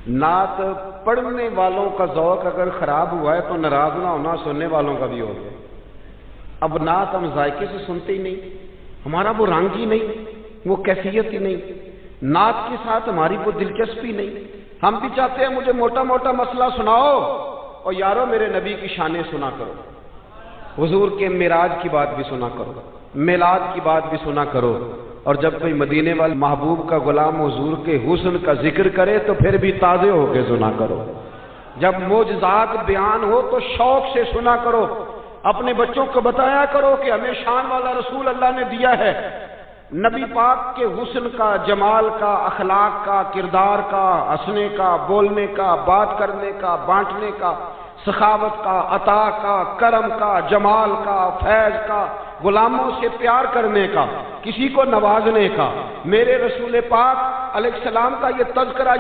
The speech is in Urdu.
نعت پڑھنے والوں کا ذوق اگر خراب ہوا ہے تو ناراض نہ ہونا سننے والوں کا بھی ہوگا۔ اب نعت ہم ذائقے سے سنتے ہی نہیں، ہمارا وہ رنگ ہی نہیں، وہ کیفیت ہی نہیں، نعت کے ساتھ ہماری وہ دلچسپی نہیں۔ ہم بھی چاہتے ہیں مجھے موٹا موٹا مسئلہ سناؤ اور یارو میرے نبی کی شانیں سنا کرو، حضور کے معراج کی بات بھی سنا کرو، میلاد کی بات بھی سنا کرو، اور جب کوئی مدینے والے محبوب کا غلام حضور کے حسن کا ذکر کرے تو پھر بھی تازے ہو کے سنا کرو۔ جب معجزات بیان ہو تو شوق سے سنا کرو۔ اپنے بچوں کو بتایا کرو کہ ہمیں شان والا رسول اللہ نے دیا ہے، نبی پاک کے حسن کا، جمال کا، اخلاق کا، کردار کا، ہنسنے کا، بولنے کا، بات کرنے کا، بانٹنے کا، سخاوت کا، عطا کا، کرم کا، جمال کا، فیض کا، غلاموں سے پیار کرنے کا، کسی کو نوازنے کا۔ میرے رسول پاک علیہ السلام کا یہ تذکرہ